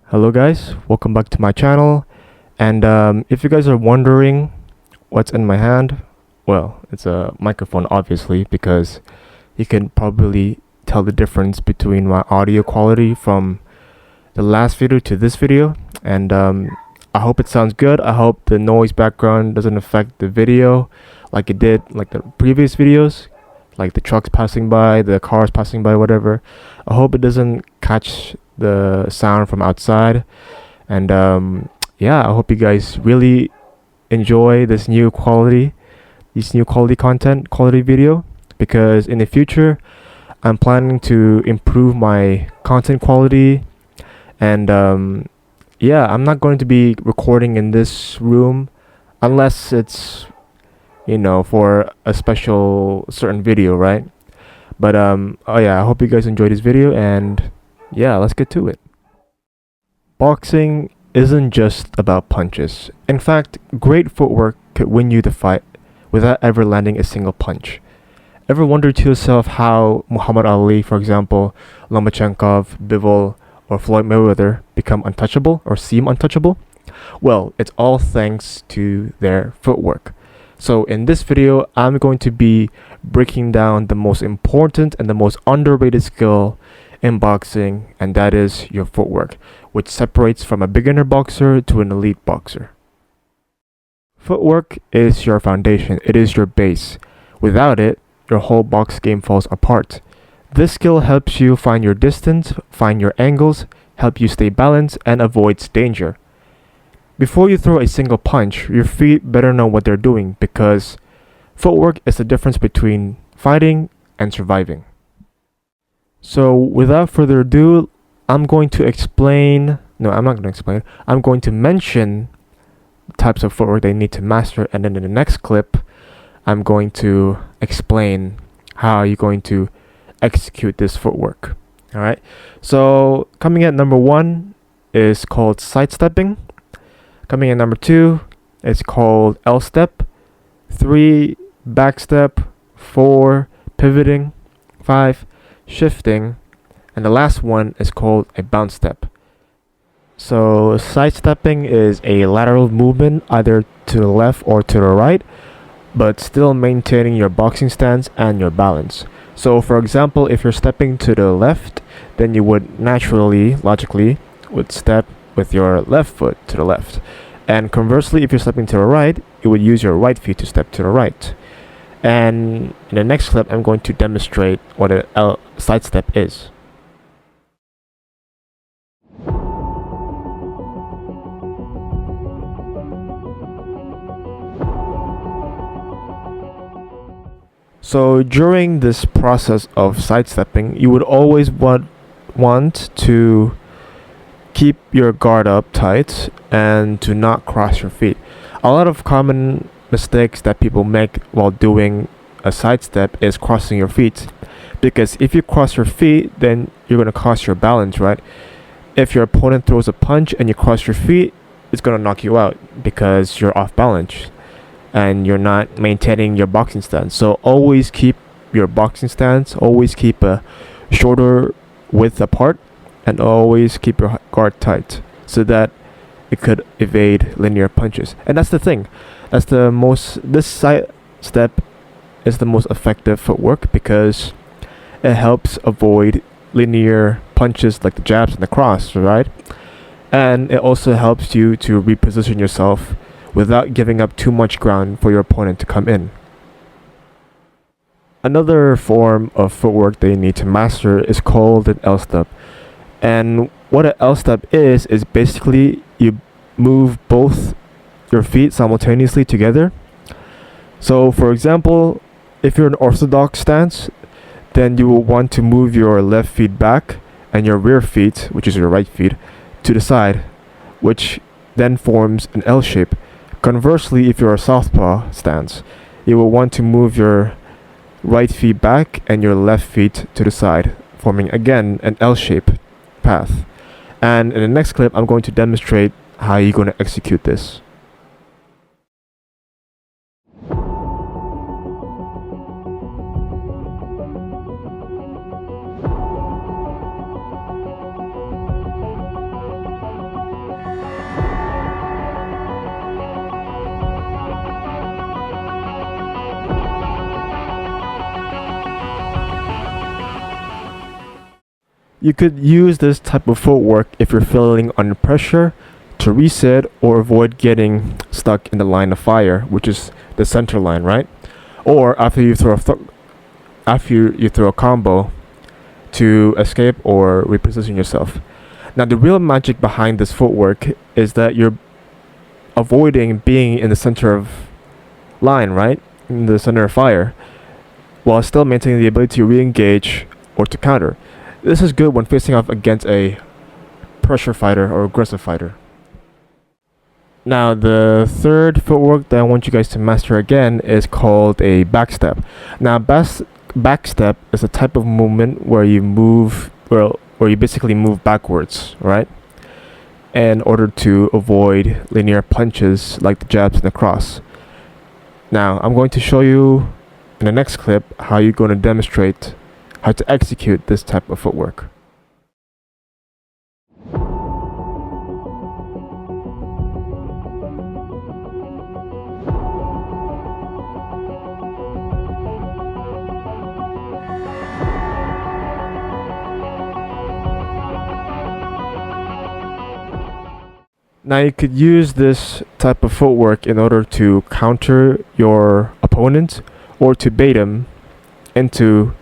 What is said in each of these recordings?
Hello guys, welcome back to my channel. And if you guys are wondering what's in my hand, well, it's a microphone obviously, because you can probably tell the difference between my audio quality from the last video to this video. And I hope it sounds good. I hope the noise background doesn't affect the video like it did like the previous videos, like the trucks passing by, the cars passing by, whatever. I hope it doesn't catch the sound from outside. And yeah, I hope you guys really enjoy this new quality, content, quality video, because in the future I'm planning to improve my content quality. And yeah, I'm not going to be recording in this room unless it's for a special certain video, right? But oh yeah, I hope you guys enjoyed this video, and yeah, let's get to it. Boxing isn't just about punches. In fact, great footwork could win you the fight without ever landing a single punch. Ever wonder to yourself how Muhammad Ali, for example, Lomachenkov, Bivol, or Floyd Mayweather become untouchable or seem untouchable? Well, it's all thanks to their footwork. So in this video, I'm going to be breaking down the most important and the most underrated skill in boxing, and that is your footwork, which separates from a beginner boxer to an elite boxer. Footwork is your foundation, it is your base. Without it, your whole box game falls apart. This skill helps you find your distance, find your angles, help you stay balanced, and avoids danger. Before you throw a single punch, your feet better know what they're doing, because footwork is the difference between fighting and surviving. So without further ado, I'm going to explain. No, I'm not going to explain. I'm going to mention types of footwork they need to master, and then in the next clip, I'm going to explain how you're going to execute this footwork. All right. So coming at number 1 is called sidestepping. Coming in number 2, it's called L-step. 3, backstep. 4, pivoting. 5, shifting. And the last one is called a bounce step. So sidestepping is a lateral movement either to the left or to the right, but still maintaining your boxing stance and your balance. So for example, if you're stepping to the left, then you would logically step with your left foot to the left. And conversely, if you're stepping to the right, you would use your right feet to step to the right. And in the next clip, I'm going to demonstrate what a side step is. So during this process of sidestepping, you would always want to keep your guard up tight and to not cross your feet. A lot of common mistakes that people make while doing a sidestep is crossing your feet, because if you cross your feet, then you're going to cross your balance, right? If your opponent throws a punch and you cross your feet, it's going to knock you out because you're off balance and you're not maintaining your boxing stance. So always keep your boxing stance, always keep a shoulder width apart, and always keep your guard tight so that it could evade linear punches. And that's the thing. This side step is the most effective footwork because it helps avoid linear punches like the jabs and the cross, right? And it also helps you to reposition yourself without giving up too much ground for your opponent to come in. Another form of footwork that you need to master is called an L-step. And what an L-step is basically you move both your feet simultaneously together. So for example, if you're in orthodox stance, then you will want to move your left feet back and your rear feet, which is your right feet, to the side, which then forms an L shape. Conversely, if you're a southpaw stance, you will want to move your right feet back and your left feet to the side, forming again an L shape path. And in the next clip, I'm going to demonstrate how you're going to execute this. You could use this type of footwork if you're feeling under pressure to reset or avoid getting stuck in the line of fire, which is the center line, right? Or after you throw you throw a combo to escape or reposition yourself. Now the real magic behind this footwork is that you're avoiding being in the center of line, right? In the center of fire, while still maintaining the ability to re-engage or to counter. This is good when facing off against a pressure fighter or aggressive fighter. Now the third footwork that I want you guys to master again is called a backstep. Now backstep is a type of movement where you move, well, where you basically move backwards, right? In order to avoid linear punches like the jabs and the cross. Now I'm going to show you in the next clip how you're going to demonstrate how to execute this type of footwork. Now you could use this type of footwork in order to counter your opponent or to bait him into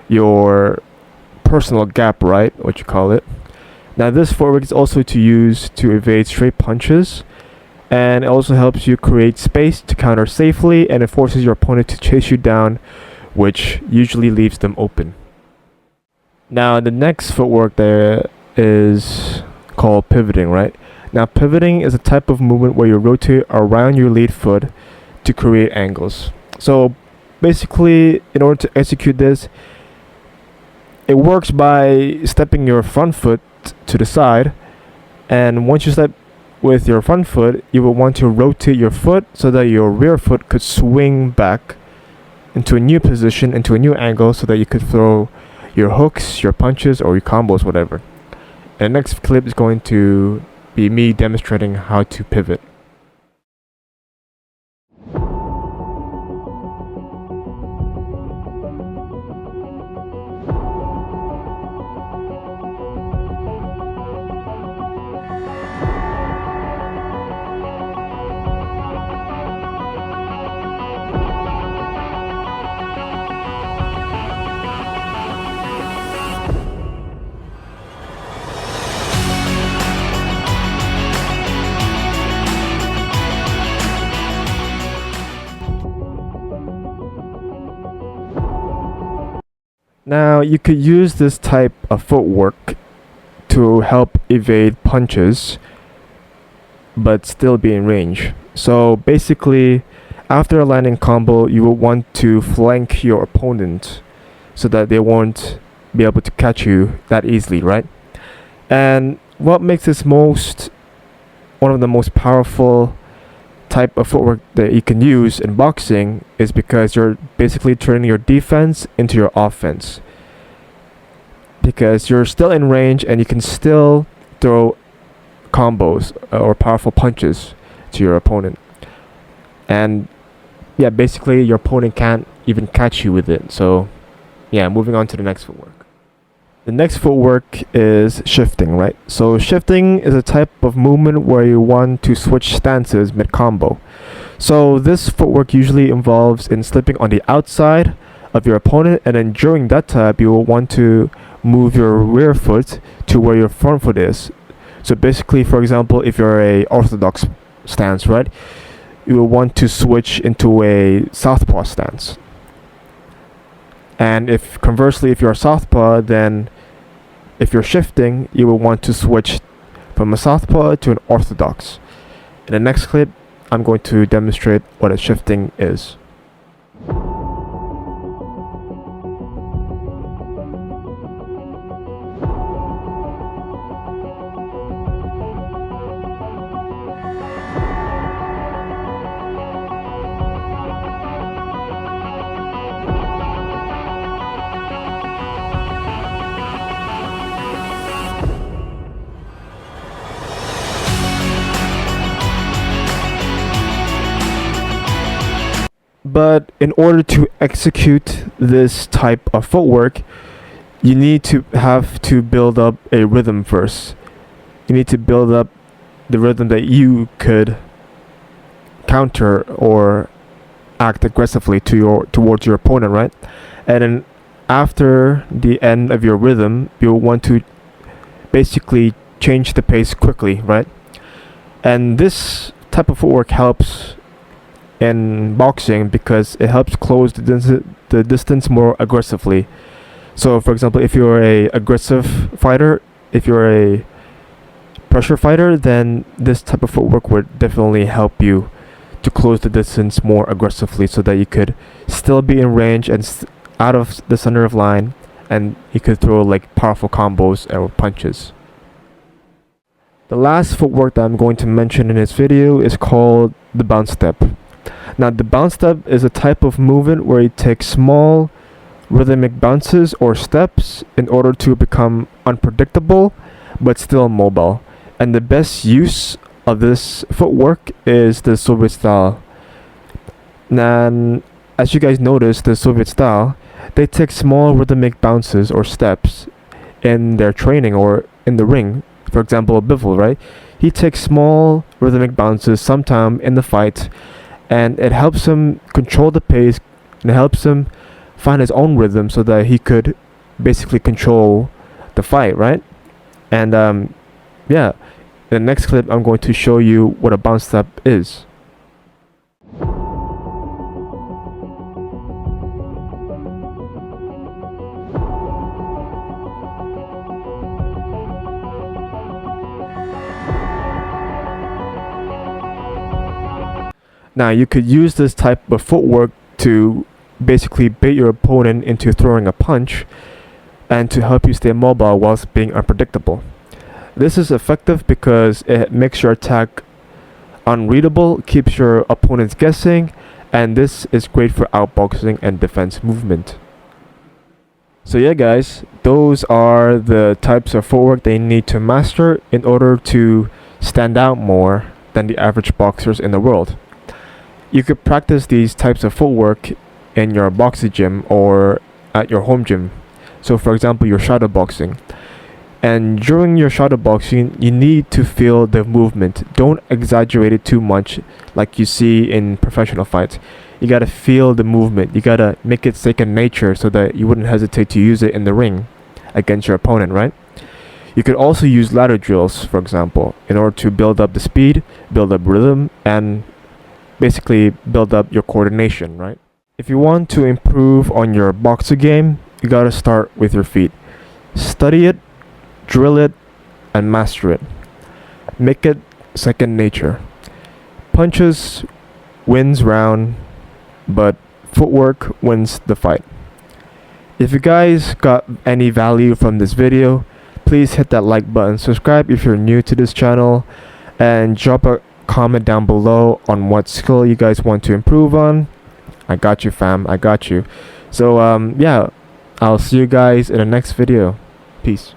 your personal gap, right? What you call it. Now this footwork is also to use to evade straight punches, and it also helps you create space to counter safely, and it forces your opponent to chase you down, which usually leaves them open. Now the next footwork there is called pivoting, right? Now pivoting is a type of movement where you rotate around your lead foot to create angles. So basically, in order to execute this, it works by stepping your front foot to the side, and once you step with your front foot, you will want to rotate your foot so that your rear foot could swing back into a new position, into a new angle, so that you could throw your hooks, your punches, or your combos, whatever. And the next clip is going to be me demonstrating how to pivot. Now you could use this type of footwork to help evade punches but still be in range. So basically, after a landing combo, you will want to flank your opponent so that they won't be able to catch you that easily, right? And what makes this one of the most powerful type of footwork that you can use in boxing is because you're basically turning your defense into your offense, because you're still in range and you can still throw combos or powerful punches to your opponent. And yeah, basically your opponent can't even catch you with it. So yeah, moving on to the next footwork. The next footwork is shifting, right? So shifting is a type of movement where you want to switch stances mid-combo. So this footwork usually involves in slipping on the outside of your opponent, and then during that type you will want to move your rear foot to where your front foot is. So basically, for example, if you're a orthodox stance, right, you will want to switch into a southpaw stance. And if conversely, if you're a southpaw, then if you're shifting, you will want to switch from a southpaw to an orthodox. In the next clip, I'm going to demonstrate what a shifting is. But in order to execute this type of footwork, you need to have to build up a rhythm first. You need to build up the rhythm that you could counter or act aggressively towards your opponent, right? And then after the end of your rhythm, you'll want to basically change the pace quickly, right? And this type of footwork helps in boxing because it helps close the distance more aggressively. So for example, if you're a aggressive fighter, if you're a pressure fighter, then this type of footwork would definitely help you to close the distance more aggressively so that you could still be in range and out of the center of line, and you could throw like powerful combos or punches. The last footwork that I'm going to mention in this video is called the bounce step. Now the bounce step is a type of movement where you take small rhythmic bounces or steps in order to become unpredictable but still mobile. And the best use of this footwork is the Soviet style. And as you guys notice, the Soviet style, they take small rhythmic bounces or steps in their training or in the ring. For example, Bivol, right? He takes small rhythmic bounces sometime in the fight, and it helps him control the pace and it helps him find his own rhythm so that he could basically control the fight, right? And yeah, in the next clip I'm going to show you what a bounce step is. Now you could use this type of footwork to basically bait your opponent into throwing a punch and to help you stay mobile whilst being unpredictable. This is effective because it makes your attack unreadable, keeps your opponents guessing, and this is great for outboxing and defense movement. So yeah guys, those are the types of footwork they need to master in order to stand out more than the average boxers in the world. You could practice these types of footwork in your boxing gym or at your home gym. So for example, your shadow boxing. And during your shadow boxing, you need to feel the movement. Don't exaggerate it too much like you see in professional fights. You gotta feel the movement. You gotta make it second nature so that you wouldn't hesitate to use it in the ring against your opponent, right? You could also use ladder drills, for example, in order to build up the speed, build up rhythm, and basically build up your coordination, right? If you want to improve on your boxing game, you gotta start with your feet. Study it, drill it, and master it. Make it second nature. Punches wins round, but footwork wins the fight. If you guys got any value from this video, please hit that like button, subscribe if you're new to this channel, and drop a comment down below on what skill you guys want to improve on. I got you, fam. I got you. So yeah, I'll see you guys in the next video. Peace.